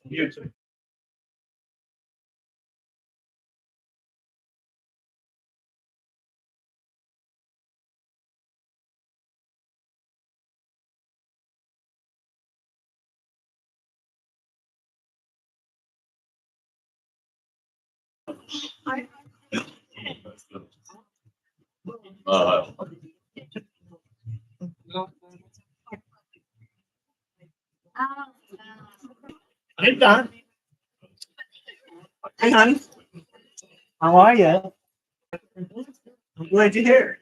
You too. Hey, Don. Hey, honey. How are you? I'm glad you're here.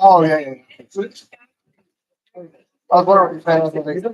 Oh, yeah, yeah. I was wondering if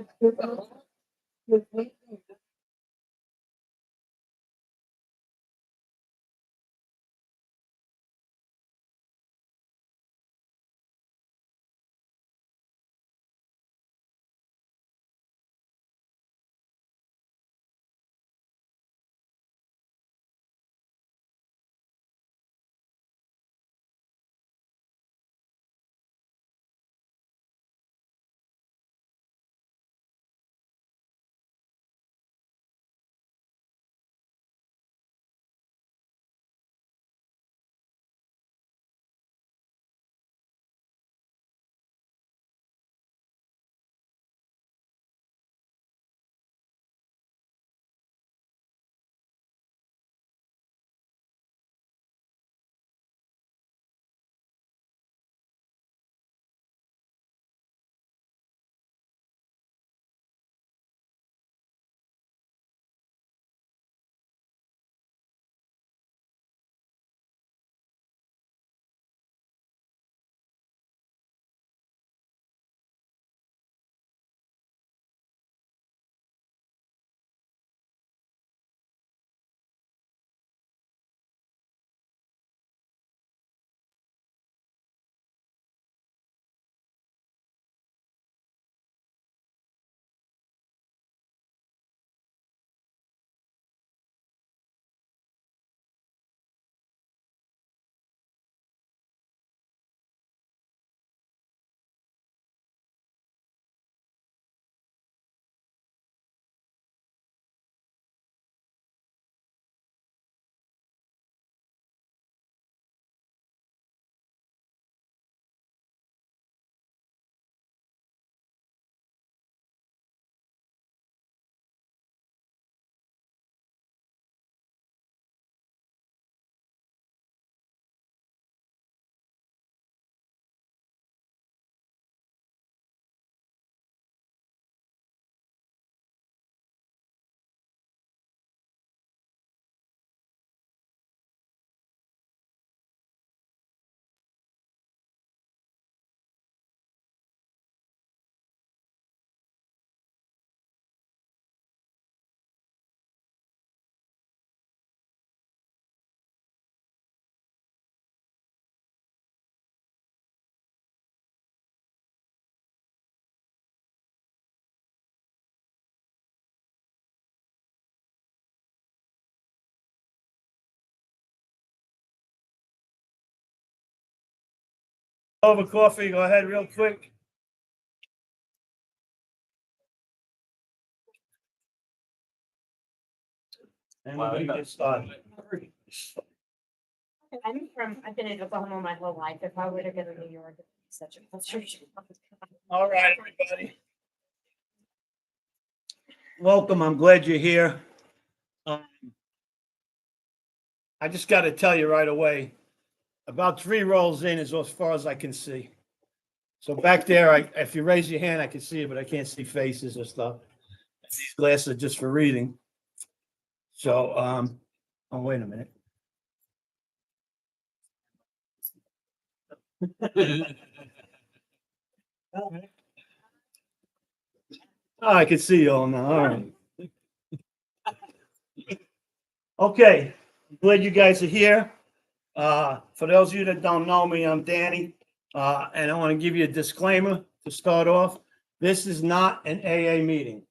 Over coffee, go ahead real quick. And we're gonna get started. I've been in Oklahoma my whole life. If I were to go to New York, it'd be such a frustration. All right, everybody. Welcome, I'm glad you're here. I just got to tell you right away, about 3 rows in is as far as I can see. So back there, if you raise your hand, I can see it, but I can't see faces or stuff. These glasses are just for reading. So, oh, wait a minute. Oh, I can see you all now. All right. Okay. Glad you guys are here. For those of you that don't know me, I'm Danny. And I want to give you a disclaimer to start off. This is not an AA meeting.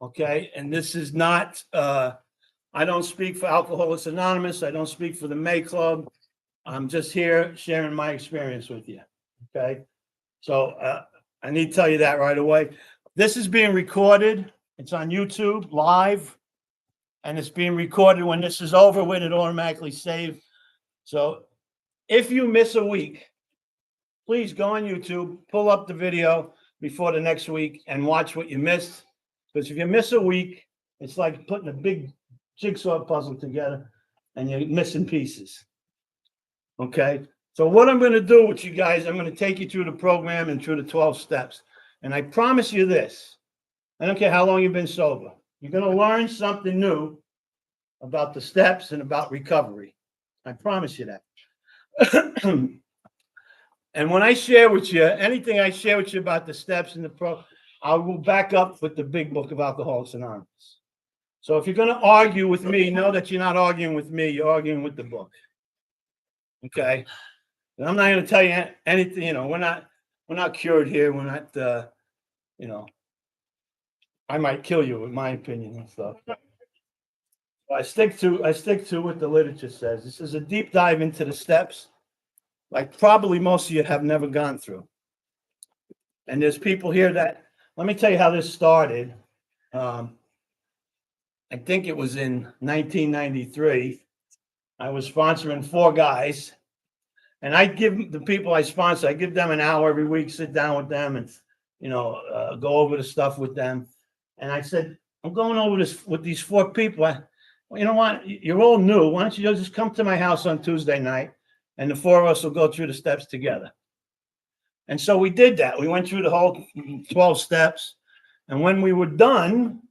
Okay, and this is not, I don't speak for Alcoholics Anonymous. I don't speak for the May Club. I'm just here sharing my experience with you. Okay, so I need to tell you that right away. This is being recorded. It's on YouTube live, and it's being recorded. When this is over with, it automatically saves. So if you miss a week, please go on YouTube, pull up the video before the next week and watch what you missed. Because if you miss a week, it's like putting a big jigsaw puzzle together and you're missing pieces. Okay? So what I'm going to do with you guys, I'm going to take you through the program and through the 12 steps. And I promise you this, I don't care how long you've been sober, you're going to learn something new about the steps and about recovery. I promise you that. And when I share with you, anything I share with you about the steps and I will back up with the big book of Alcoholics Anonymous. So if you're going to argue with me, know that you're not arguing with me, you're arguing with the book. Okay? And I'm not going to tell you anything, we're not cured here. We're not, I might kill you with my opinion and stuff. I stick to what the literature says. This is a deep dive into the steps, like probably most of you have never gone through. And there's people here that, let me tell you how this started. I think it was in 1993. I was sponsoring 4 guys, and I give the people I sponsor, I give them an hour every week, sit down with them and, go over the stuff with them. And I said, I'm going over this with these 4 people. Well, you know what? You're all new. Why don't you just come to my house on Tuesday night, and the 4 of us will go through the steps together. And so we did that. We went through the whole 12 steps. And when we were done,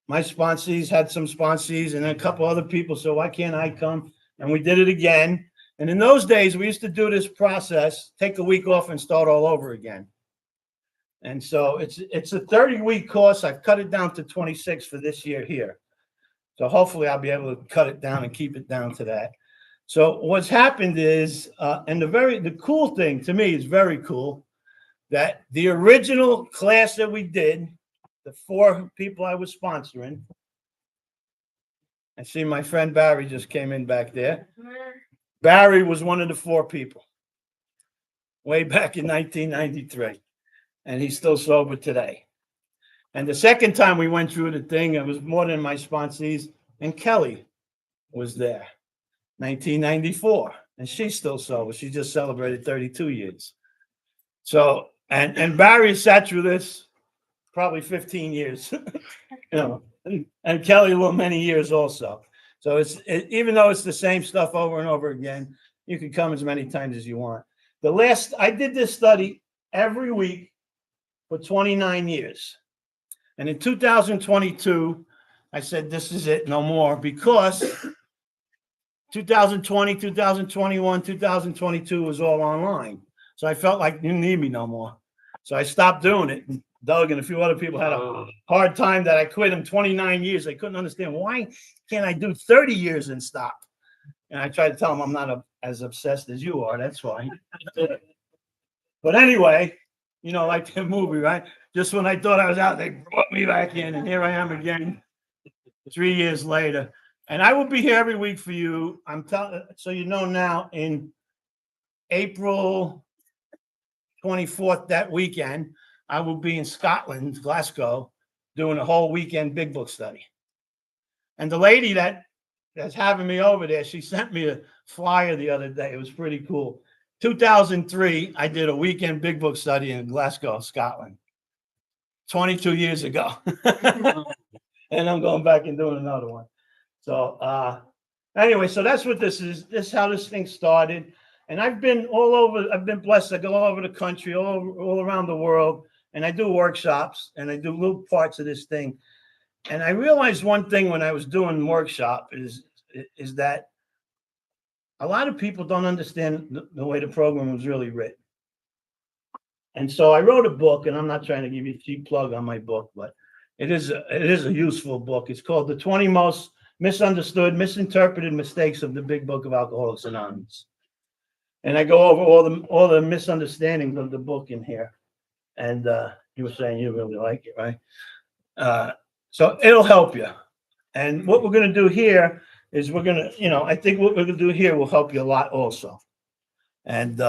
my sponsees had some sponsees and a couple other people. So why can't I come? And we did it again. And in those days, we used to do this process, take a week off and start all over again. And so it's a 30-week course. I've cut it down to 26 for this year here. So hopefully I'll be able to cut it down and keep it down to that. So what's happened is, and the cool thing to me is very cool, that the original class that we did, the 4 people I was sponsoring, I see my friend Barry just came in back there. Barry was one of the 4 people way back in 1993, and he's still sober today. And the second time we went through the thing, it was more than my sponsees, and Kelly was there, 1994, and she's still sober. She just celebrated 32 years. So, and Barry sat through this probably 15 years, and Kelly many years also. So even though it's the same stuff over and over again, you can come as many times as you want. I did this study every week for 29 years. And in 2022, I said, this is it, no more, because 2020, 2021, 2022 was all online. So I felt like you didn't need me no more. So I stopped doing it. And Doug and a few other people had a hard time that I quit in 29 years. They couldn't understand, why can't I do 30 years and stop? And I tried to tell them I'm not as obsessed as you are. That's why. But anyway, like the movie, right? Just when I thought I was out, they brought me back in, and here I am again 3 years later. And I will be here every week for you. So now, in April 24th, that weekend, I will be in Scotland, Glasgow, doing a whole weekend big book study. And the lady that's having me over there, she sent me a flyer the other day. It was pretty cool. 2003, I did a weekend big book study in Glasgow, Scotland, 22 years ago. And I'm going back and doing another one. So anyway, so that's what this is. This is how this thing started. And I've been all over. I've been blessed. I go all over the country, all around the world, and I do workshops, and I do little parts of this thing. And I realized one thing when I was doing workshop is that a lot of people don't understand the way the program was really written. And so I wrote a book, and I'm not trying to give you a cheap plug on my book, but it is a useful book. It's called The 20 Most Misunderstood, Misinterpreted Mistakes of the Big Book of Alcoholics Anonymous. And I go over all the misunderstandings of the book in here. And you were saying you really like it, right? So it'll help you. And what we're going to do here is I think what we're going to do here will help you a lot also. And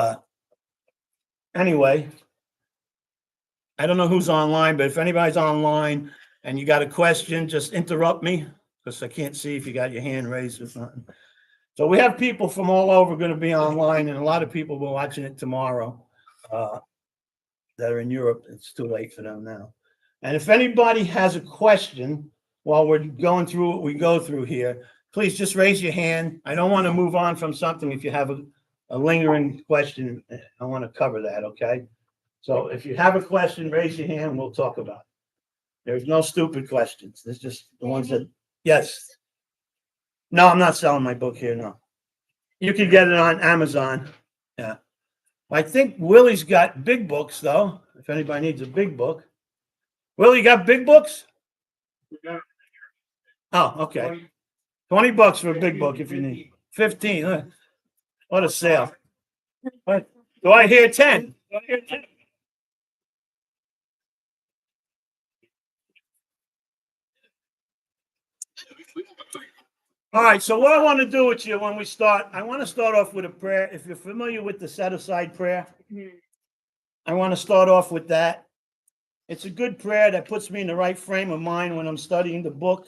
anyway, I don't know who's online, but if anybody's online and you got a question, just interrupt me because I can't see if you got your hand raised or something. So we have people from all over going to be online, and a lot of people will be watching it tomorrow that are in Europe. It's too late for them now. And if anybody has a question while we're going through what we go through here, please just raise your hand. I don't want to move on from something if you have a lingering question. I want to cover that, okay? So if you have a question, raise your hand, we'll talk about it. There's no stupid questions. There's just the ones that, yes. No, I'm not selling my book here, no. You can get it on Amazon. Yeah. I think Willie's got big books, though, if anybody needs a big book. Willie, you got big books? Oh, okay. $20 for a big book if you need. 15. Huh? What a sale. What? Do I hear 10? Do I hear 10? All right, so what I want to do with you when we start, I want to start off with a prayer. If you're familiar with the set-aside prayer, I want to start off with that. It's a good prayer that puts me in the right frame of mind when I'm studying the book.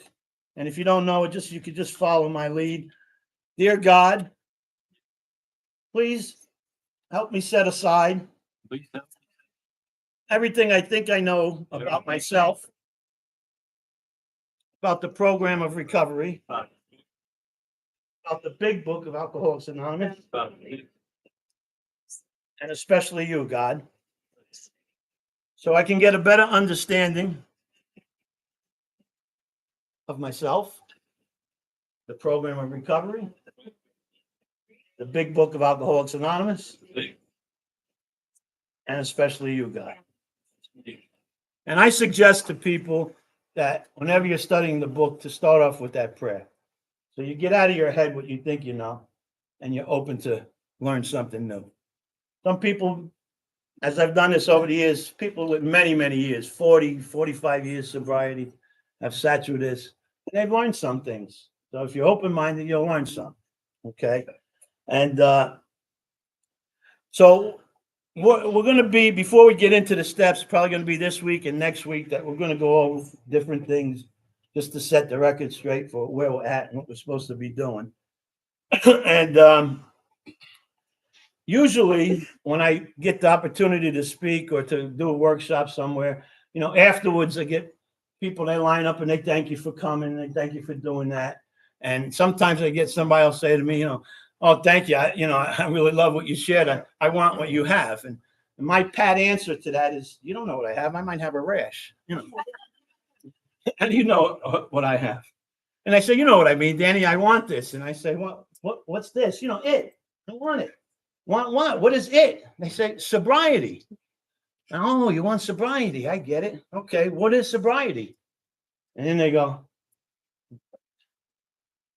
And if you don't know it, you could just follow my lead. Dear God, please help me set aside everything I think I know about myself, about the program of recovery, about the big book of Alcoholics Anonymous, and especially you, God, so I can get a better understanding of myself, the program of recovery, the big book of Alcoholics Anonymous, and especially you, God. And I suggest to people that whenever you're studying the book, to start off with that prayer. So you get out of your head what you think you know, and you're open to learn something new. Some people, as I've done this over the years, people with many, many years, 40, 45 years sobriety, have sat through this, and they've learned some things. So if you're open-minded, you'll learn some, okay? And so we're going to be, before we get into the steps, probably going to be this week and next week that we're going to go over different things just to set the record straight for where we're at and what we're supposed to be doing. And usually when I get the opportunity to speak or to do a workshop somewhere, afterwards I get people, they line up and they thank you for coming. They thank you for doing that. And sometimes I get somebody else say to me, oh, thank you. I really love what you shared. I want what you have. And my pat answer to that is, you don't know what I have. I might have a rash. And you know what I have. And I say, you know what I mean, Danny, I want this. And I say, what's this? It. I want it. Want what? What is it? They say, sobriety. Oh, you want sobriety. I get it. Okay, what is sobriety? And then they go,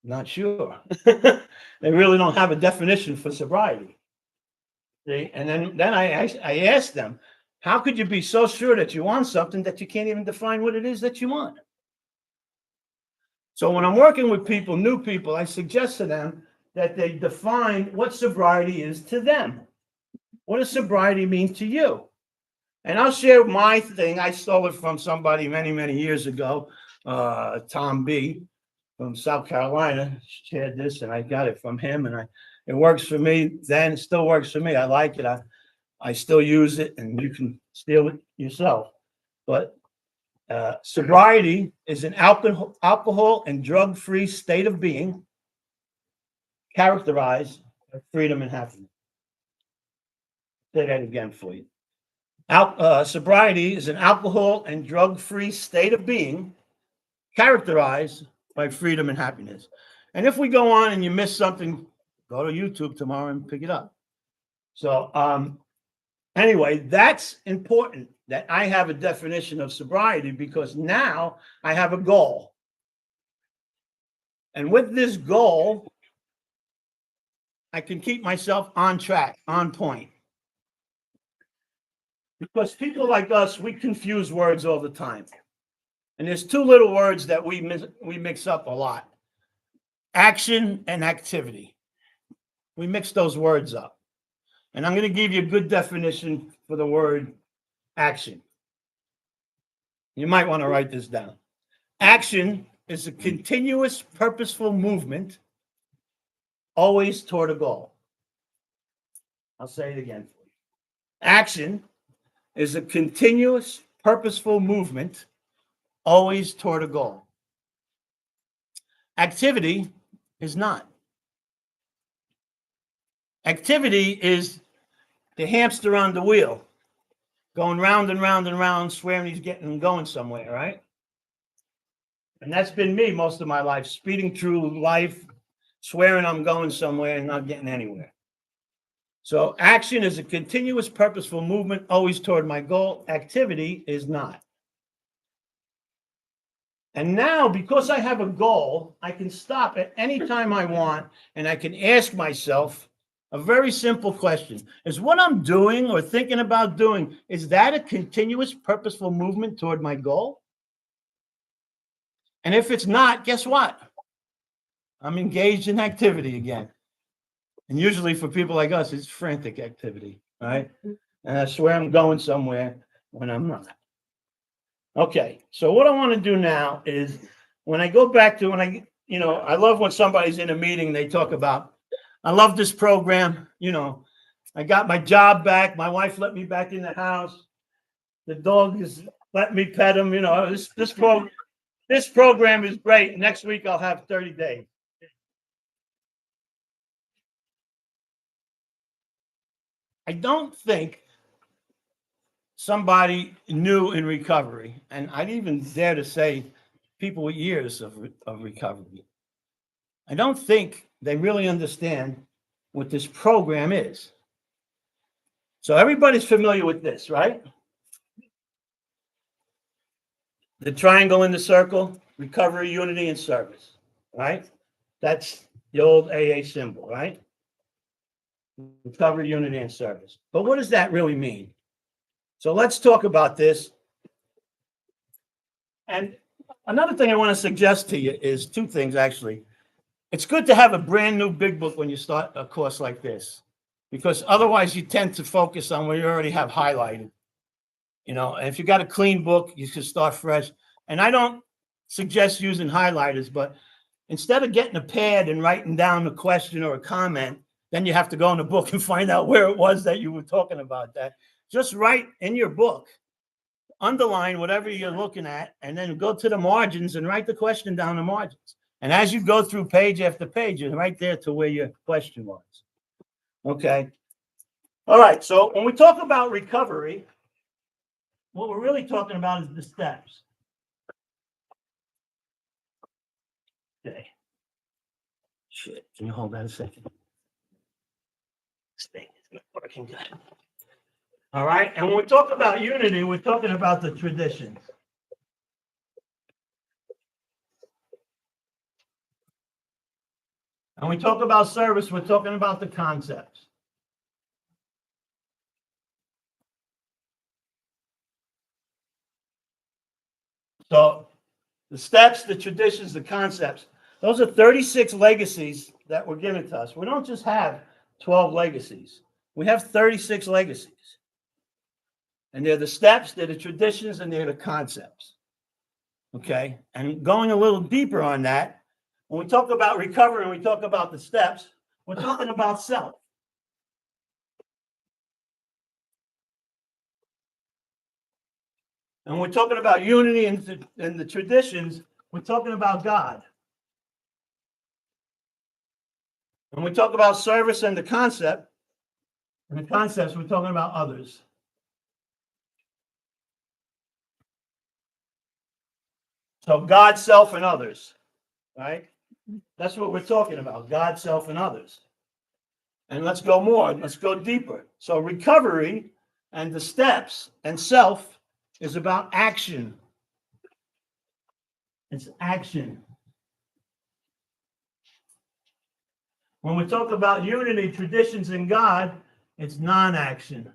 not sure. They really don't have a definition for sobriety. And then I ask them, how could you be so sure that you want something that you can't even define what it is that you want? So when I'm working with people, new people, I suggest to them that they define what sobriety is to them. What does sobriety mean to you? And I'll share my thing. I stole it from somebody many, many years ago, Tom B. from South Carolina shared this, and I got it from him, and it works for me. Then it still works for me. I like it. I still use it, and you can steal it yourself. But sobriety is an alcohol and drug-free state of being characterized by freedom and happiness. Say that again for you. Sobriety is an alcohol and drug-free state of being characterized by freedom and happiness. And if we go on and you miss something, go to YouTube tomorrow and pick it up. So anyway, that's important that I have a definition of sobriety, because now I have a goal. And with this goal, I can keep myself on track, on point. Because people like us, we confuse words all the time. And there's two little words that we mix up a lot. Action and activity. We mix those words up. And I'm going to give you a good definition for the word action. You might want to write this down. Action is a continuous, purposeful movement, always toward a goal. I'll say it again for you. Action is a continuous, purposeful movement, always toward a goal. Activity is not. Activity is the hamster on the wheel, going round and round and round, swearing he's going somewhere, right? And that's been me most of my life, speeding through life, swearing I'm going somewhere and not getting anywhere. So action is a continuous, purposeful movement, always toward my goal. Activity is not. And now, because I have a goal, I can stop at any time I want, and I can ask myself a very simple question. Is what I'm doing or thinking about doing, is that a continuous, purposeful movement toward my goal? And if it's not, guess what? I'm engaged in activity again. And usually for people like us, it's frantic activity, right? And I swear I'm going somewhere when I'm not. Okay, so what I want to do now is when I go back to I love when somebody's in a meeting, they talk about, I love this program, I got my job back, my wife let me back in the house, the dog is let me pet him, this program is great. Next week I'll have 30 days. I don't think somebody new in recovery, and I'd even dare to say people with years of recovery, I don't think they really understand what this program is. So everybody's familiar with this, right? The triangle in the circle, recovery, unity, and service, right? That's the old AA symbol, right? Recovery, unity, and service. But what does that really mean? So let's talk about this. And another thing I want to suggest to you is two things, actually. It's good to have a brand new big book when you start a course like this, because otherwise you tend to focus on what you already have highlighted. And if you got a clean book, you should start fresh. And I don't suggest using highlighters, but instead of getting a pad and writing down a question or a comment, then you have to go in the book and find out where it was that you were talking about that. Just write in your book, underline whatever you're looking at, and then go to the margins and write the question down the margins. And as you go through page after page, you're right there to where your question was. Okay. All right. So when we talk about recovery, what we're really talking about is the steps. Okay. Shit. Can you hold that a second? This thing is not working good. All right. And when we talk about unity, we're talking about the traditions. And we talk about service, we're talking about the concepts. So the steps, the traditions, the concepts, those are 36 legacies that were given to us. We don't just have 12 legacies. We have 36 legacies. And they're the steps, they're the traditions, and they're the concepts. Okay? And going a little deeper on that, when we talk about recovery and we talk about the steps, we're talking about self. And we're talking about unity and the traditions, we're talking about God. When we talk about service and the concepts, we're talking about others. So God, self, and others, right? That's what we're talking about, God, self, and others. And let's go more, let's go deeper. So recovery and the steps and self is about action. It's action. When we talk about unity, traditions, and God, it's non-action.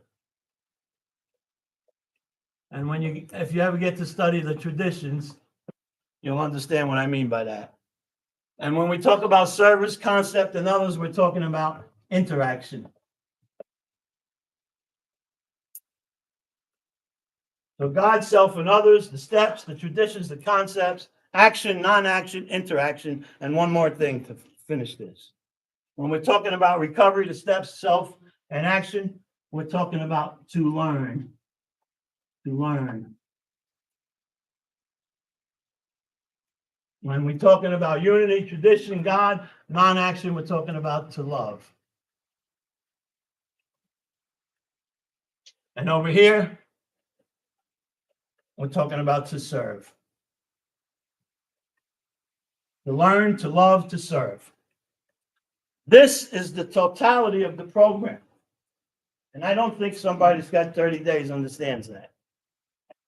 And if you ever get to study the traditions, You'll understand what I mean by that. And when we talk about service, concept, and others, we're talking about interaction. So God, self, and others, the steps, the traditions, the concepts, action, non-action, interaction, and one more thing to finish this. When we're talking about recovery, the steps, self, and action, we're talking about to learn. To learn. When we're talking about unity, tradition, God, non-action, we're talking about to love. And over here, we're talking about to serve. To learn, to love, to serve. This is the totality of the program. And I don't think somebody that's got 30 days understands that.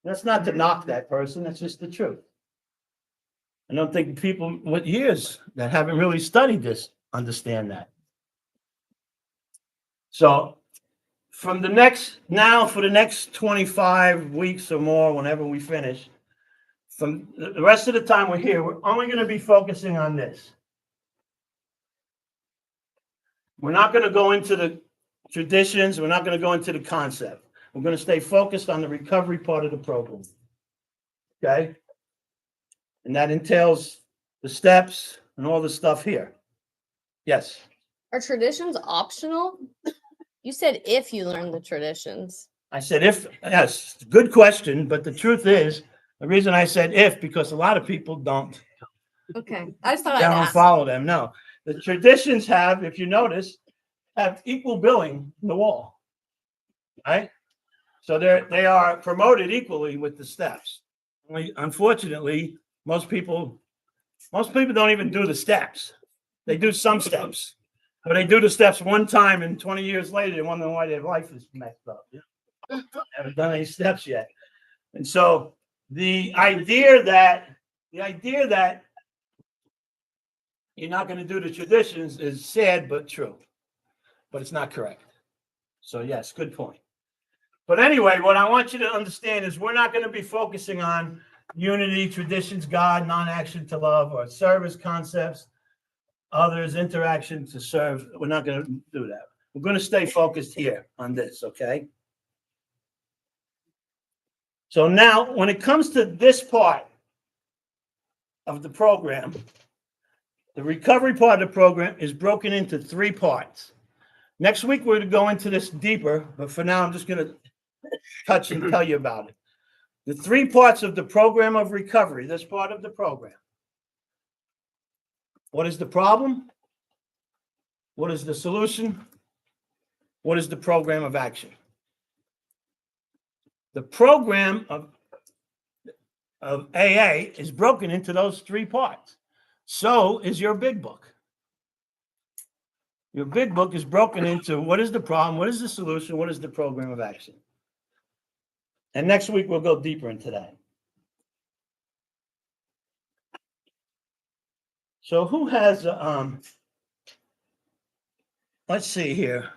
That's not to knock that person, that's just the truth. I don't think people with years that haven't really studied this understand that. So for the next 25 weeks or more, whenever we finish, from the rest of the time we're here, we're only going to be focusing on this. We're not going to go into the traditions. We're not going to go into the concept. We're going to stay focused on the recovery part of the program. Okay? And that entails the steps and all the stuff here. Yes. Are traditions optional? You said if you learn the traditions. I said if, yes, good question. But the truth is, the reason I said if, because a lot of people don't Okay. I just thought they I'd don't ask. follow them. No. The traditions have, if you notice, have equal billing in the wall. Right? So they are promoted equally with the steps. Unfortunately, most people don't even do the steps. They do some steps, but they do the steps one time, and 20 years later, they wonder why their life is messed up. Haven't done any steps yet. And so the idea that you're not going to do the traditions is sad but true, but it's not correct. So yes, good point. But anyway, what I want you to understand is we're not going to be focusing on unity, traditions, God, non-action to love, or service, concepts, others, interaction to serve. We're not going to do that. We're going to stay focused here on this, okay? So now, when it comes to this part of the program, the recovery part of the program is broken into 3 parts. Next week, we're going to go into this deeper, but for now, I'm just going to touch and tell you about it. The 3 parts of the program of recovery, this part of the program. What is the problem? What is the solution? What is the program of action? The program of AA is broken into those 3 parts. So is your big book. Your big book is broken into what is the problem, what is the solution, what is the program of action. And next week, we'll go deeper into that. So who has, let's see here.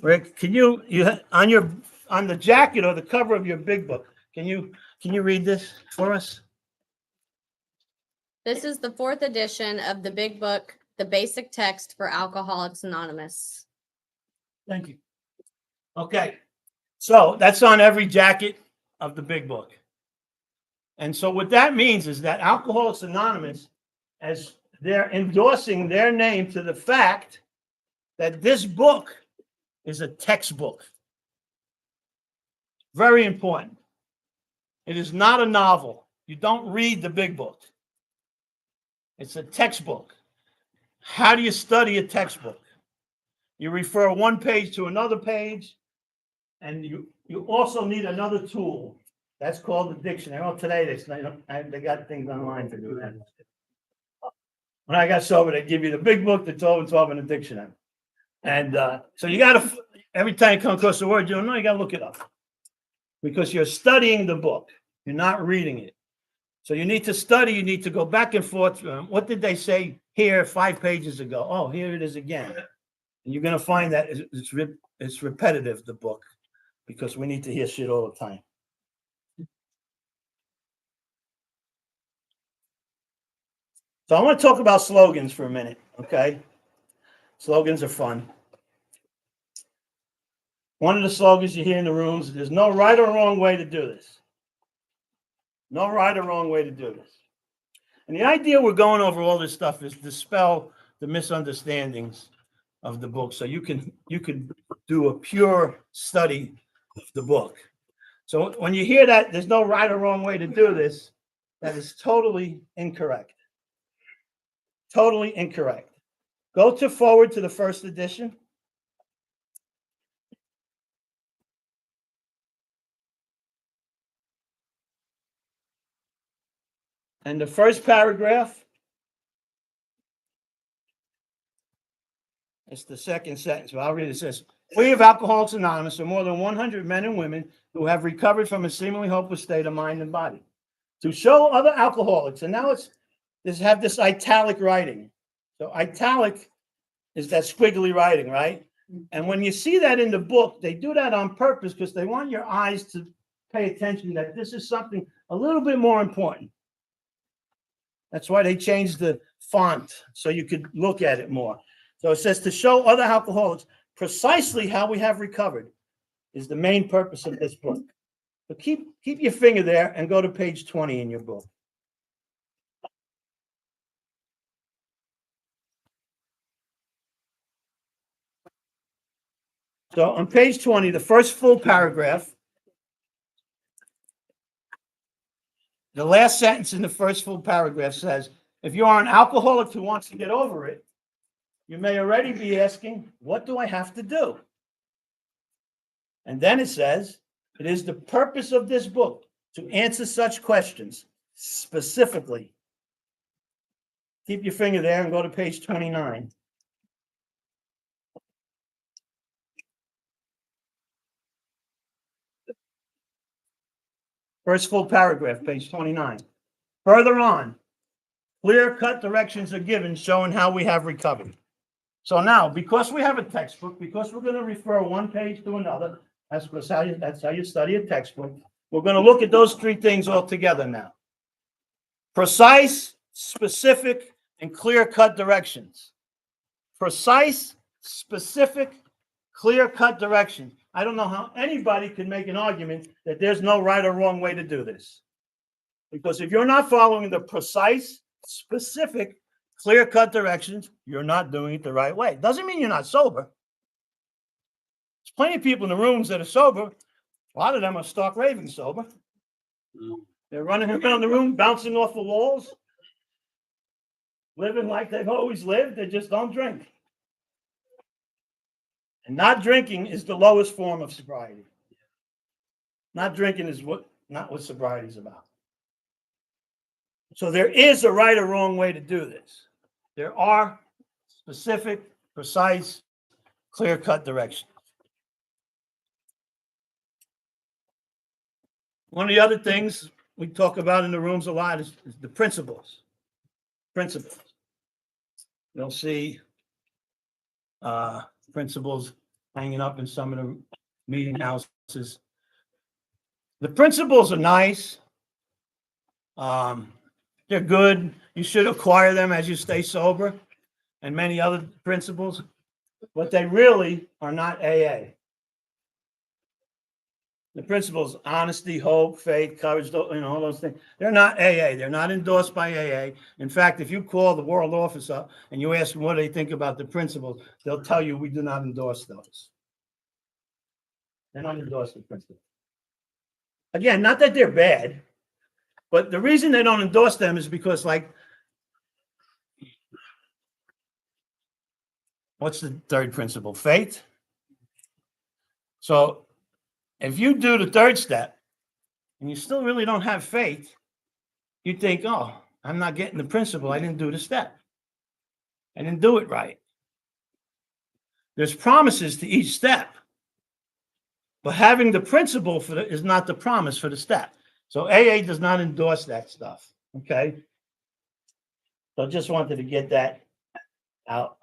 Rick, can you on the jacket or the cover of your big book, can you read this for us? This is the 4th edition of the big book, The Basic Text for Alcoholics Anonymous. Thank you. Okay. So that's on every jacket of the big book. And so what that means is that Alcoholics Anonymous, as they're endorsing their name to the fact that this book is a textbook. Very important. It is not a novel. You don't read the big book. It's a textbook. How do you study a textbook? You refer one page to another page, and you also need another tool. That's called the dictionary. Oh, today they got things online to do that. When I got sober, they give you the big book, the 12 and 12, and the dictionary. And so you got to, every time you come across a word you don't know, you got to look it up. Because you're studying the book. You're not reading it. So you need to study. You need to go back and forth. What did they say here 5 pages ago? Oh, here it is again. And you're going to find that it's repetitive, the book, because we need to hear shit all the time. So I want to talk about slogans for a minute, okay? Slogans are fun. One of the slogans you hear in the rooms is, there's no right or wrong way to do this. No right or wrong way to do this. And the idea we're going over all this stuff is to dispel the misunderstandings of the book, so you can do a pure study of the book. So when you hear that there's no right or wrong way to do this, that is totally incorrect. Totally incorrect. Go forward to the first edition. And the first paragraph, it's the second sentence, but I'll read it. It says, we of Alcoholics Anonymous are more than 100 men and women who have recovered from a seemingly hopeless state of mind and body. To show other alcoholics, and now have this italic writing. So italic is that squiggly writing, right? And when you see that in the book, they do that on purpose because they want your eyes to pay attention that this is something a little bit more important. That's why they changed the font so you could look at it more. So it says, to show other alcoholics precisely how we have recovered is the main purpose of this book. So keep your finger there and go to page 20 in your book. So on page 20, the first full paragraph, the last sentence in the first full paragraph says, if you are an alcoholic who wants to get over it, you may already be asking, what do I have to do? And then it says, it is the purpose of this book to answer such questions specifically. Keep your finger there and go to page 29. First full paragraph, page 29. Further on, clear-cut directions are given showing how we have recovered. So now, because we have a textbook, because we're going to refer one page to another, that's how you study a textbook, we're going to look at those three things all together now. Precise, specific, and clear-cut directions. Precise, specific, clear-cut directions. I don't know how anybody can make an argument that there's no right or wrong way to do this. Because if you're not following the precise, specific, clear-cut directions, you're not doing it the right way. Doesn't mean you're not sober. There's plenty of people in the rooms that are sober. A lot of them are stark raving sober. They're running around the room, bouncing off the walls, living like they've always lived. They just don't drink. And not drinking is the lowest form of sobriety. Not drinking is not what sobriety is about. So there is a right or wrong way to do this. There are specific, precise, clear-cut directions. One of the other things we talk about in the rooms a lot is the principles. Principles. You'll see principles hanging up in some of the meeting houses. The principles are nice. They're good. You should acquire them as you stay sober, and many other principles, but they really are not AA. The principles, honesty, hope, faith, courage, all those things, they're not AA. They're not endorsed by AA. In fact, if you call the world office up and you ask them what they think about the principles, they'll tell you we do not endorse those. They're not endorsed the principles. Again, not that they're bad, but the reason they don't endorse them is because, like, what's the third principle? Faith. So if you do the third step and you still really don't have faith, you think, oh, I'm not getting the principle. I didn't do the step. I didn't do it right. There's promises to each step, but having the principle is not the promise for the step. So AA does not endorse that stuff, okay? So I just wanted to get that out.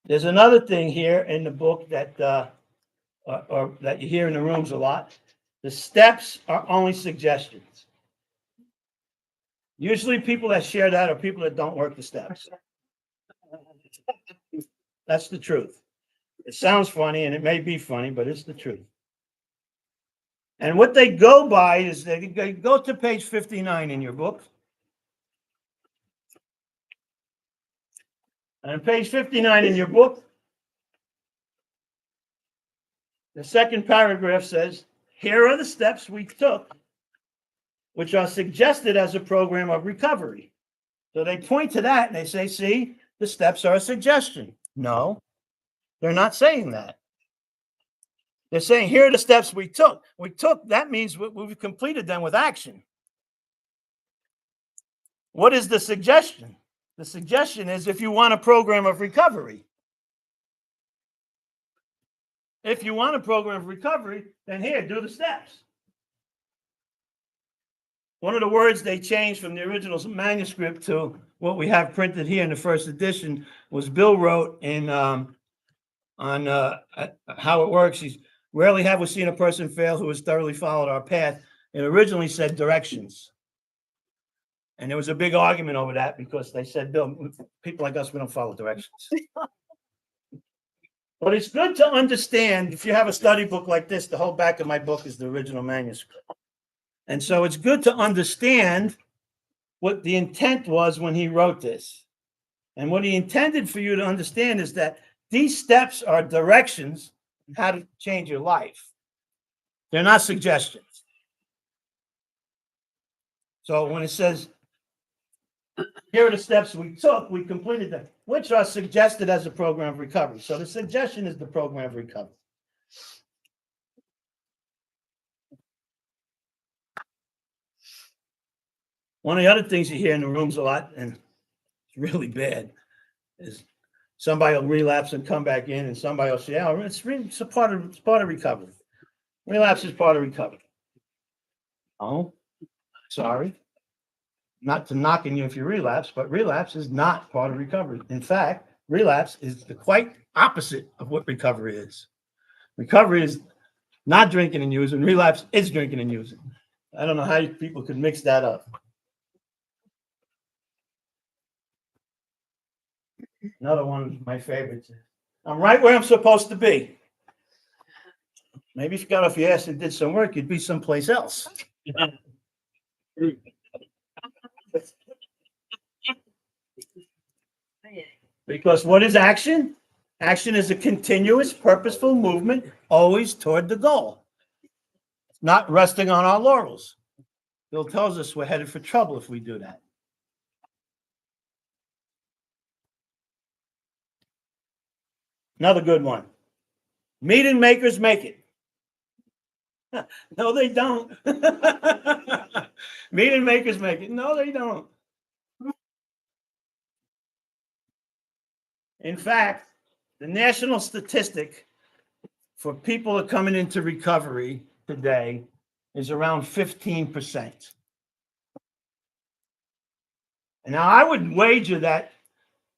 There's another thing here in the book that or that you hear in the rooms a lot. The steps are only suggestions. Usually people that share that are people that don't work the steps. That's the truth. It sounds funny, and it may be funny, but it's the truth. And what they go by is they go to page 59 in your book. And on page 59 in your book, the second paragraph says, here are the steps we took, which are suggested as a program of recovery. So they point to that and they say, see, the steps are a suggestion. No, they're not saying that. They're saying, here are the steps we took. That means we've completed them with action. What is the suggestion? The suggestion is if you want a program of recovery. If you want a program of recovery, then here, do the steps. One of the words they changed from the original manuscript to what we have printed here in the first edition was Bill wrote in on how it works. He's rarely have we seen a person fail who has thoroughly followed our path. It originally said directions. And there was a big argument over that because they said, Bill, people like us, we don't follow directions. But it's good to understand, if you have a study book like this, the whole back of my book is the original manuscript. And so it's good to understand what the intent was when he wrote this. And what he intended for you to understand is that these steps are directions on how to change your life. They're not suggestions. So when it says, here are the steps we took, we completed them, which are suggested as a program of recovery. So the suggestion is the program of recovery. One of the other things you hear in the rooms a lot, and it's really bad, is somebody will relapse and come back in, and somebody will say, "Oh, it's part of recovery. Relapse is part of recovery." Oh, sorry. Not to knock on you if you relapse, but relapse is not part of recovery. In fact, relapse is the quite opposite of what recovery is. Recovery is not drinking and using. Relapse is drinking and using. I don't know how people could mix that up. Another one of my favorites. I'm right where I'm supposed to be. Maybe if you got off your ass and did some work, you'd be someplace else. Because what is action? Action is a continuous, purposeful movement, always toward the goal. Not resting on our laurels. Bill tells us we're headed for trouble if we do that. Another good one. Meeting makers make it. No, they don't. Meeting makers make it. No, they don't. In fact, the national statistic for people that are coming into recovery today is around 15%. And now I would wager that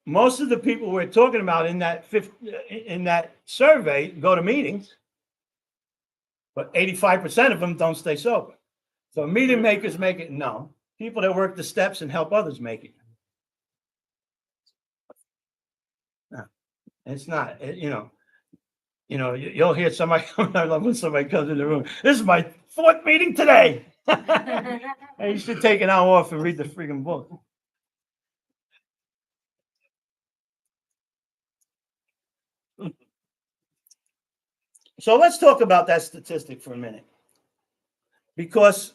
most of the people we're talking about in that survey go to meetings, but 85% of them don't stay sober. So meeting makers make it? No. People that work the steps and help others make it. No, it's not. You'll hear somebody. I love when somebody comes in the room. This is my 4th meeting today. Hey, you should take an hour off and read the freaking book. So let's talk about that statistic for a minute. Because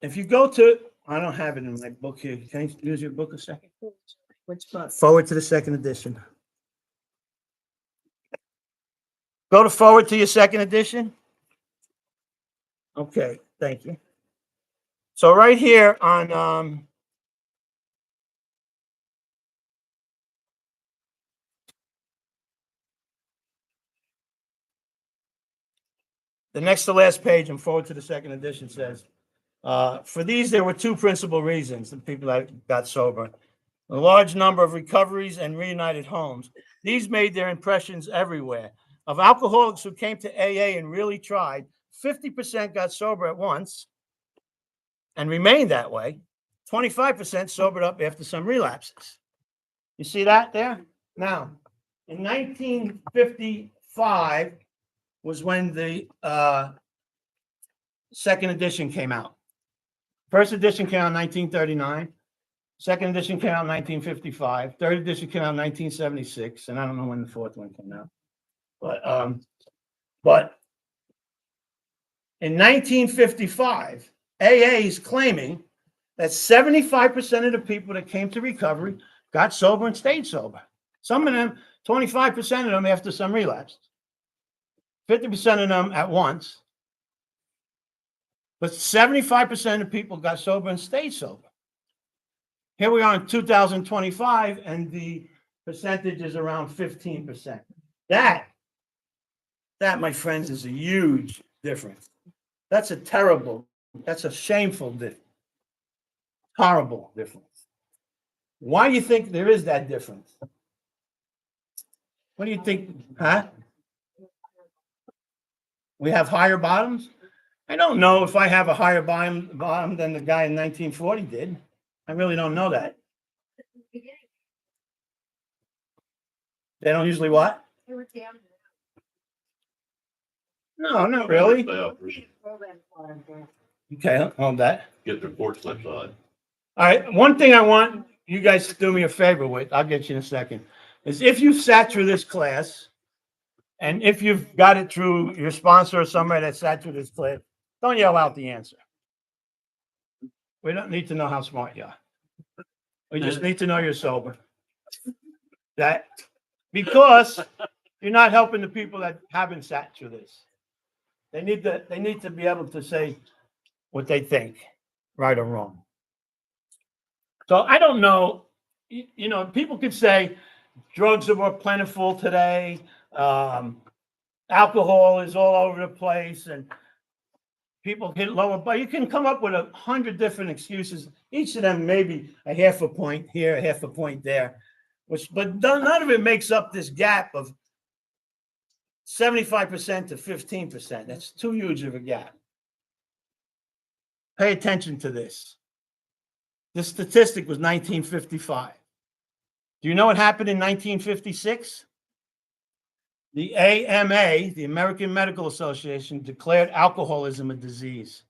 if you go to, I don't have it in my book here. Can you use your book a second? Which book? Forward to the second edition. Go to forward to your second edition. Okay, thank you. So right here on the next to last page and forward to the second edition says, for these, there were 2 principal reasons the people that got sober. A large number of recoveries and reunited homes. These made their impressions everywhere. Of alcoholics who came to AA and really tried, 50% got sober at once, and remained that way. 25% sobered up after some relapses. You see that there? Now, in 1955 was when the second edition came out. First edition came out in 1939. Second edition came out in 1955. Third edition came out in 1976, and I don't know when the fourth one came out. But in 1955, AA is claiming that 75% of the people that came to recovery got sober and stayed sober. Some of them, 25% of them after some relapse, 50% of them at once. But 75% of people got sober and stayed sober. Here we are in 2025, and the percentage is around 15%. That, my friends, is a huge difference. That's a shameful difference. Horrible difference. Why do you think there is that difference? What do you think? Huh? We have higher bottoms? I don't know if I have a higher bottom than the guy in 1940 did. I really don't know that. They don't usually what? No, not really. Okay, hold that. Get their porch slips on. All right, one thing I want you guys to do me a favor with, I'll get you in a second, is if you've sat through this class, and if you've got it through your sponsor or somebody that sat through this class, don't yell out the answer. We don't need to know how smart you are. We just need to know you're sober. That, because you're not helping the people that haven't sat through this. They need to be able to say what they think, right or wrong. So I don't know, you know, people could say drugs are more plentiful today. Alcohol is all over the place, and people hit lower, but you can come up with 100 different excuses. Each of them maybe a half a point here, a half a point there, but none of it makes up this gap of 75% to 15%. That's too huge of a gap. Pay attention to this. This statistic was 1955. Do you know what happened in 1956? The AMA, the American Medical Association, declared alcoholism a disease.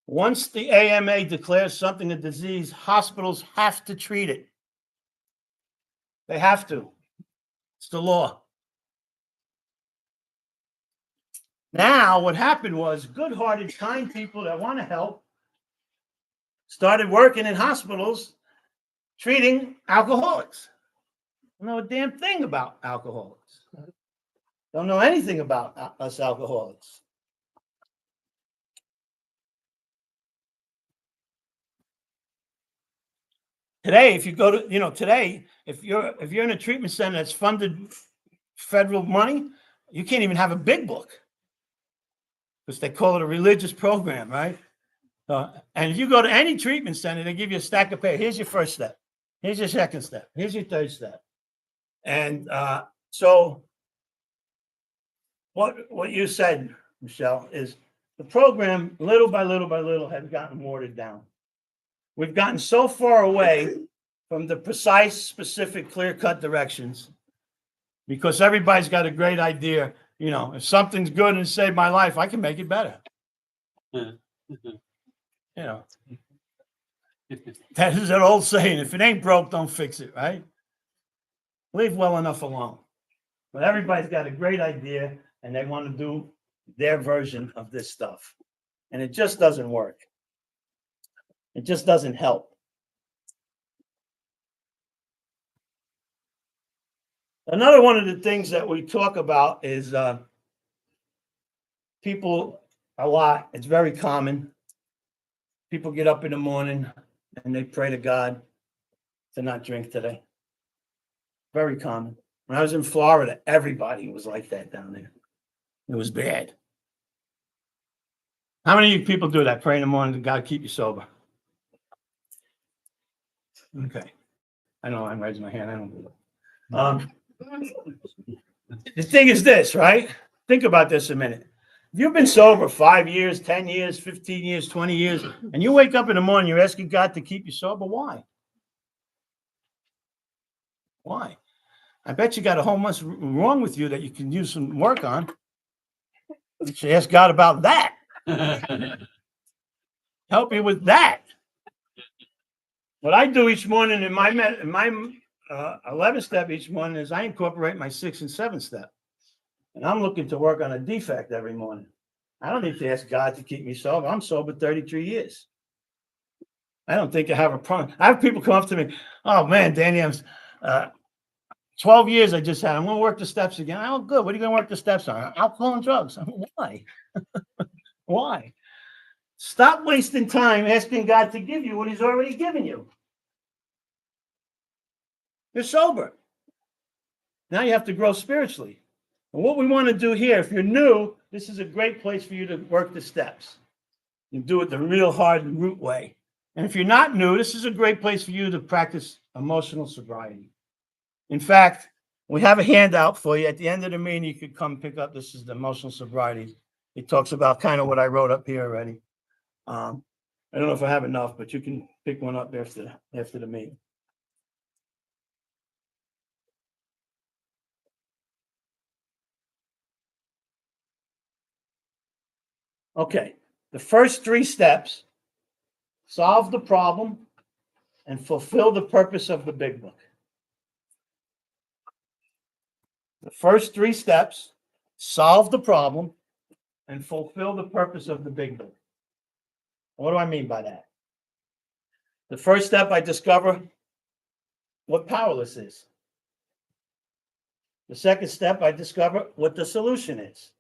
Once the AMA declares something a disease, hospitals have to treat it. They have to. It's the law. Now, what happened was good-hearted, kind people that want to help started working in hospitals treating alcoholics. Don't know a damn thing about alcoholics. Don't know anything about us alcoholics. Today, if you go to, today, if you're in a treatment center that's funded federal money, you can't even have a big book because they call it a religious program, right? And if you go to any treatment center, they give you a stack of paper. Here's your first step. Here's your second step. Here's your third step. And so what you said, Michelle, is the program, little by little by little, has gotten watered down. We've gotten so far away from the precise, specific, clear-cut directions because everybody's got a great idea. If something's good and saved my life, I can make it better. That is an old saying. If it ain't broke, don't fix it, right? Leave well enough alone. But everybody's got a great idea and they want to do their version of this stuff. And it just doesn't work. It just doesn't help. Another one of the things that we talk about is people a lot. It's very common. People get up in the morning and they pray to God to not drink today. Very common. When I was in Florida, everybody was like that down there. It was bad. How many of you people do that? Pray in the morning to God keep you sober. Okay. I know I'm raising my hand. I don't do it. The thing is this, right? Think about this a minute. If you've been sober 5 years, 10 years, 15 years, 20 years, and you wake up in the morning, you're asking God to keep you sober, why? Why? I bet you got a whole bunch wrong with you that you can use some work on. You should ask God about that. Help you with that. What I do each morning in my 11th step each morning is I incorporate my 6th and 7th step. And I'm looking to work on a defect every morning. I don't need to ask God to keep me sober. I'm sober 33 years. I don't think I have a problem. I have people come up to me, oh man, Danny, I'm 12 years I just had. I'm going to work the steps again. Oh, good. What are you going to work the steps on? Alcohol and drugs. Why? Why? Stop wasting time asking God to give you what he's already given you. You're sober. Now you have to grow spiritually. And what we want to do here, if you're new, this is a great place for you to work the steps. You do it the real hard and root way. And if you're not new, this is a great place for you to practice emotional sobriety. In fact, we have a handout for you. At the end of the meeting, you could come pick up. This is the emotional sobriety. It talks about kind of what I wrote up here already. I don't know if I have enough, but you can pick one up after the meeting. Okay, the first 3 steps: solve the problem and fulfill the purpose of the big book. The first 3 steps: solve the problem and fulfill the purpose of the big book. What do I mean by that? The first step, I discover what powerless is. The second step, I discover what the solution is.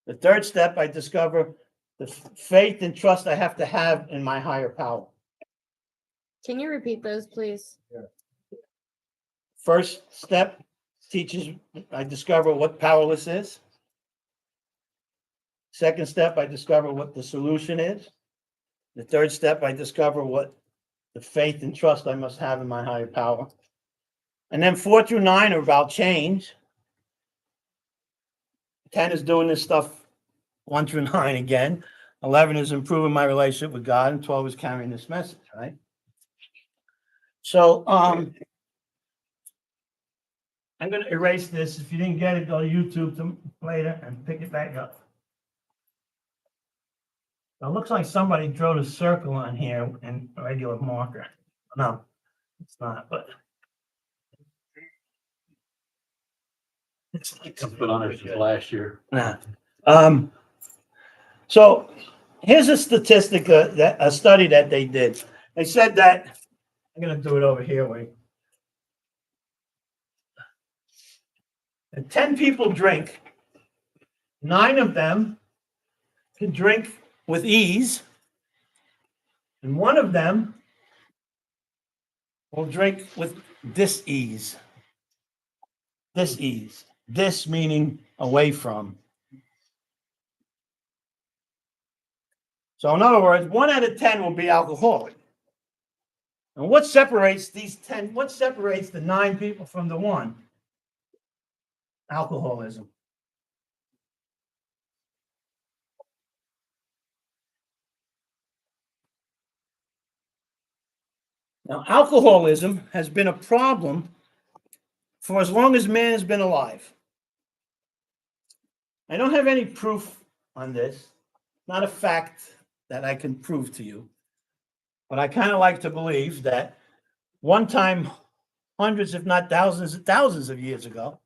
The third step, I discover the faith and trust I have to have in my higher power. Can you repeat those, please? First step teaches, I discover what powerless is. Second step, I discover what the solution is. The third step, I discover what the faith and trust I must have in my higher power. And then 4 through 9 are about change. 10 is doing this stuff 1 through 9 again. 11 is improving my relationship with God, and 12 is carrying this message, right? So I'm going to erase this. If you didn't get it, go to YouTube later and pick it back up. It looks like somebody drew a circle on here in a regular marker. No, it's not, but it's like It's been on it since last year. nah. So here's a statistic, a study that they did. They said that, I'm going to do it over here. Wait. And 10 people drink, 9 of them can drink with ease, and 1 of them will drink with dis-ease. Dis-ease. Dis meaning away from. So in other words, 1 out of 10 will be alcoholic. And what separates these 10, what separates the 9 people from the 1? Alcoholism. Now, alcoholism has been a problem for as long as man has been alive. I don't have any proof on this, not a fact that I can prove to you, but I kind of like to believe that one time, hundreds, if not thousands of years ago,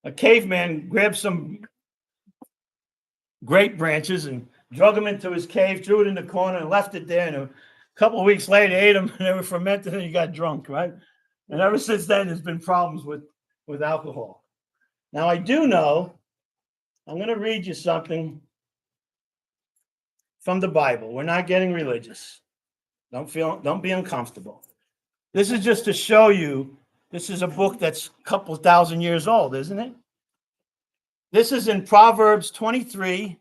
a caveman grabbed some grape branches and drug them into his cave, threw it in the corner, and left it there. And a couple of weeks later, ate them, and they were fermented, and he got drunk, right? And ever since then, there's been problems with alcohol. Now, I do know, I'm going to read you something from the Bible. We're not getting religious. Don't be uncomfortable. This is just to show you, this is a book that's a couple thousand years old, isn't it? This is in Proverbs 23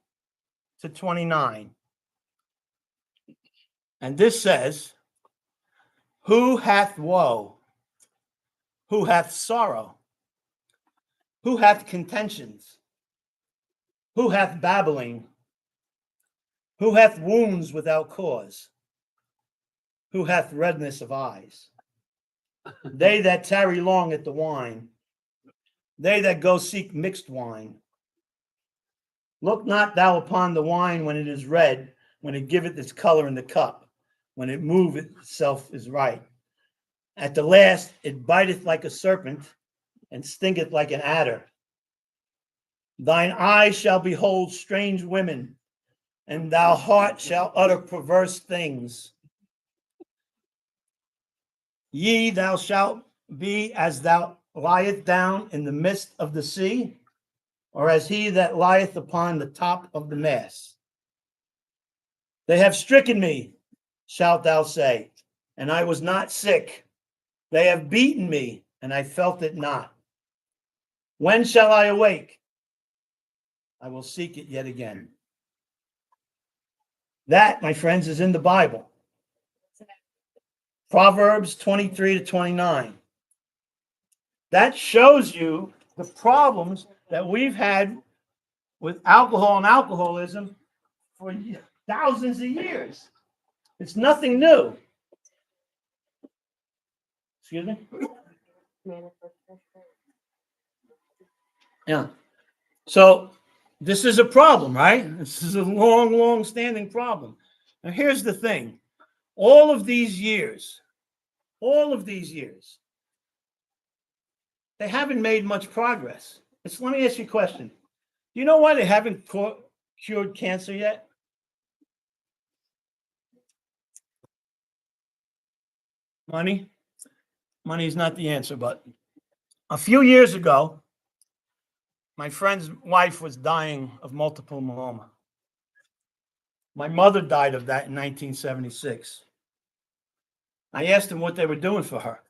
to 29. And this says, who hath woe? Who hath sorrow? Who hath contentions? Who hath babbling? Who hath wounds without cause? Who hath redness of eyes? They that tarry long at the wine, they that go seek mixed wine. Look not thou upon the wine when it is red, when it giveth its color in the cup, when it moveth itself is right. At the last it biteth like a serpent, and stinketh like an adder. Thine eyes shall behold strange women, and thou heart shall utter perverse things. Ye, thou shalt be as thou lieth down in the midst of the sea, or as he that lieth upon the top of the mast. They have stricken me, shalt thou say, and I was not sick. They have beaten me, and I felt it not. When shall I awake? I will seek it yet again. That, my friends, is in the Bible. Proverbs 23 to 29. That shows you the problems that we've had with alcohol and alcoholism for thousands of years. It's nothing new. Excuse me? Yeah. So this is a problem, right? This is a long standing problem. Now, here's the thing. All of these years, they haven't made much progress. Let me ask you a question. Do you know why they haven't cured cancer yet? Money? Money is not the answer, but a few years ago, my friend's wife was dying of multiple myeloma. My mother died of that in 1976. I asked them what they were doing for her.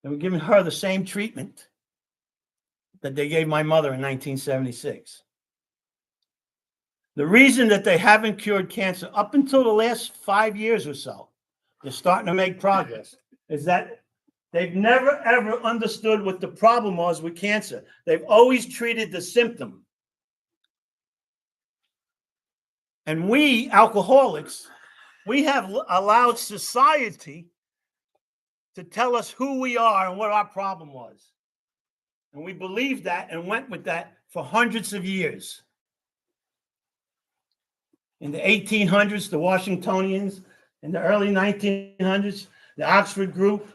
They were giving her the same treatment that they gave my mother in 1976. The reason that they haven't cured cancer up until the last 5 years or so, they're starting to make progress, is that they've never, ever understood what the problem was with cancer. They've always treated the symptom. And we, alcoholics, we have allowed society to tell us who we are and what our problem was. And we believed that and went with that for hundreds of years. In the 1800s, the Washingtonians. In the early 1900s, the Oxford Group.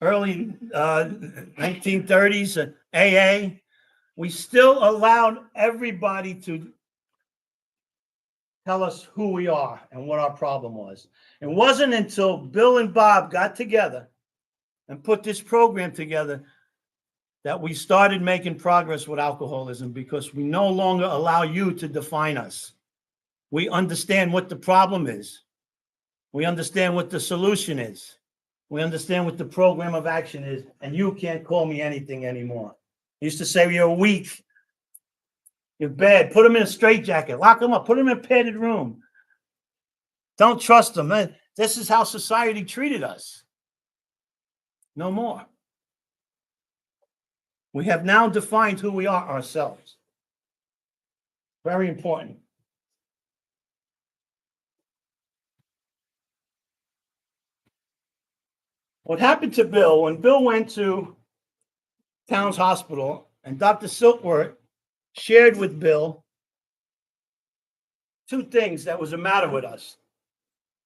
Early 1930s, AA. We still allowed everybody to tell us who we are and what our problem was. It wasn't until Bill and Bob got together and put this program together that we started making progress with alcoholism, because we no longer allow you to define us. We understand what the problem is. We understand what the solution is. We understand what the program of action is, and you can't call me anything anymore. I used to say you're weak. You're bad. Put them in a straitjacket. Lock them up. Put them in a padded room. Don't trust them. This is how society treated us. No more. We have now defined who we are ourselves. Very important. What happened to Bill, when Bill went to Towns Hospital and Dr. Silkworth shared with Bill two things that was the matter with us.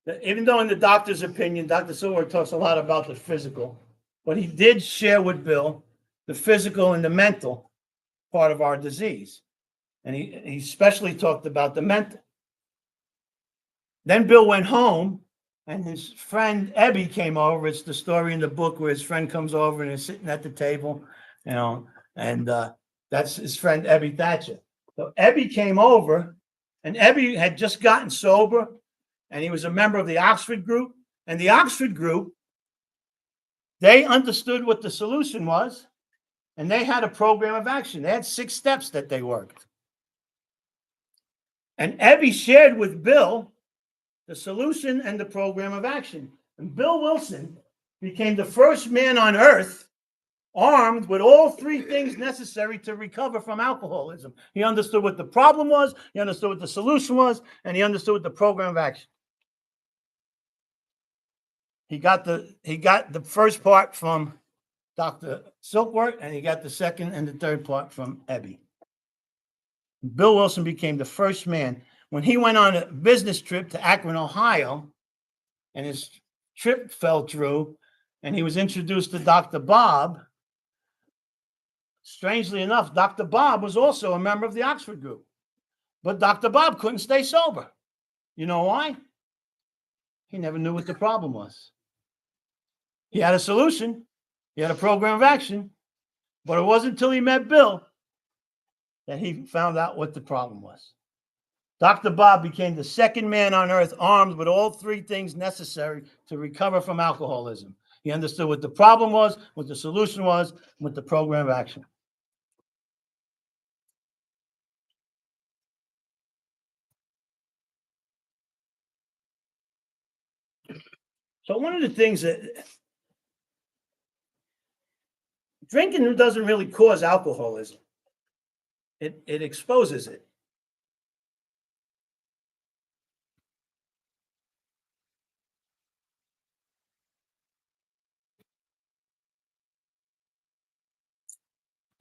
That even though in the doctor's opinion, Dr. Silkworth talks a lot about the physical, but he did share with Bill the physical and the mental part of our disease. And he especially talked about the mental. Then Bill went home, and his friend Ebby came over. It's the story in the book where his friend comes over and is sitting at the table, and that's his friend Ebby Thatcher. So Ebby came over, and Ebby had just gotten sober, and he was a member of the Oxford Group. And the Oxford Group, they understood what the solution was, and they had a program of action. They had 6 steps that they worked. And Ebby shared with Bill the solution and the program of action. And Bill Wilson became the first man on earth armed with all three things necessary to recover from alcoholism. He understood what the problem was, he understood what the solution was, and he understood what the program of action. He got the first part from Dr. Silkworth, and he got the second and the third part from Ebby. Bill Wilson became the first man. When he went on a business trip to Akron, Ohio, and his trip fell through, and he was introduced to Dr. Bob, strangely enough, Dr. Bob was also a member of the Oxford group. But Dr. Bob couldn't stay sober. You know why? He never knew what the problem was. He had a solution. He had a program of action. But it wasn't until he met Bill that he found out what the problem was. Dr. Bob became the second man on earth armed with all three things necessary to recover from alcoholism. He understood what the problem was, what the solution was, and what the program of action. So one of the things that drinking doesn't really cause alcoholism. It exposes it.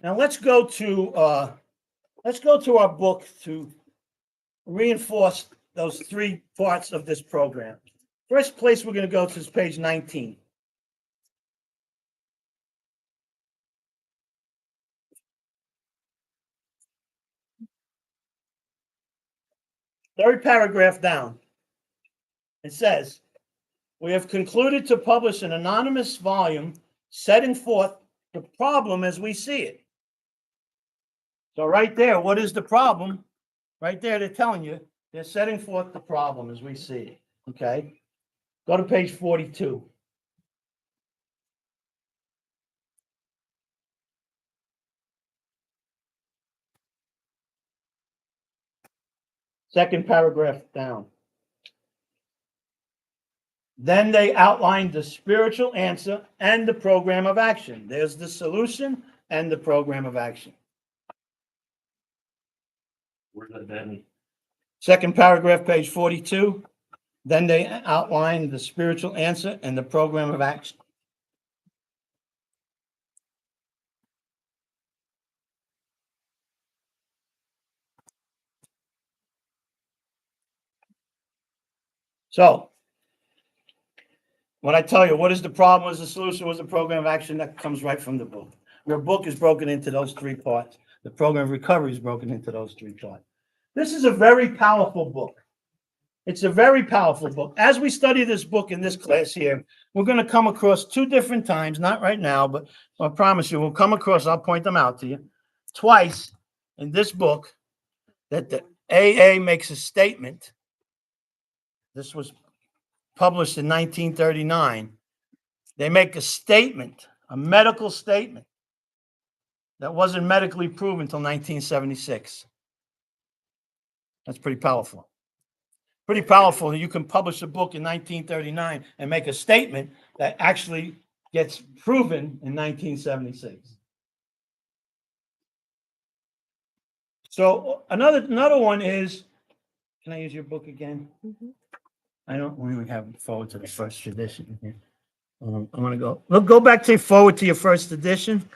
Now let's go to our book to reinforce those three parts of this program. First place we're going to go to is page 19. Third paragraph down. It says, we have concluded to publish an anonymous volume setting forth the problem as we see it. So right there, what is the problem? Right there, they're telling you, they're setting forth the problem as we see it, okay? Go to page 42. Second paragraph down. Then they outlined the spiritual answer and the program of action. There's the solution and the program of action. Where's that then? Second paragraph, page 42. Then they outlined the spiritual answer and the program of action. So, when I tell you what is the problem, what is the solution, what is the program of action, that comes right from the book. Your book is broken into those three parts. The program of recovery is broken into those three parts. This is a very powerful book. It's a very powerful book. As we study this book in this class here, we're going to come across two different times, not right now, but I promise you, we'll come across, I'll point them out to you, twice in this book that the AA makes a statement. This was published in 1939. They make a statement, a medical statement, that wasn't medically proven until 1976. That's pretty powerful. Pretty powerful that you can publish a book in 1939 and make a statement that actually gets proven in 1976. So another one is, can I use your book again? Mhm. I don't really have forward to the first edition here. I'm going to go. Look, go back to forward to your first edition.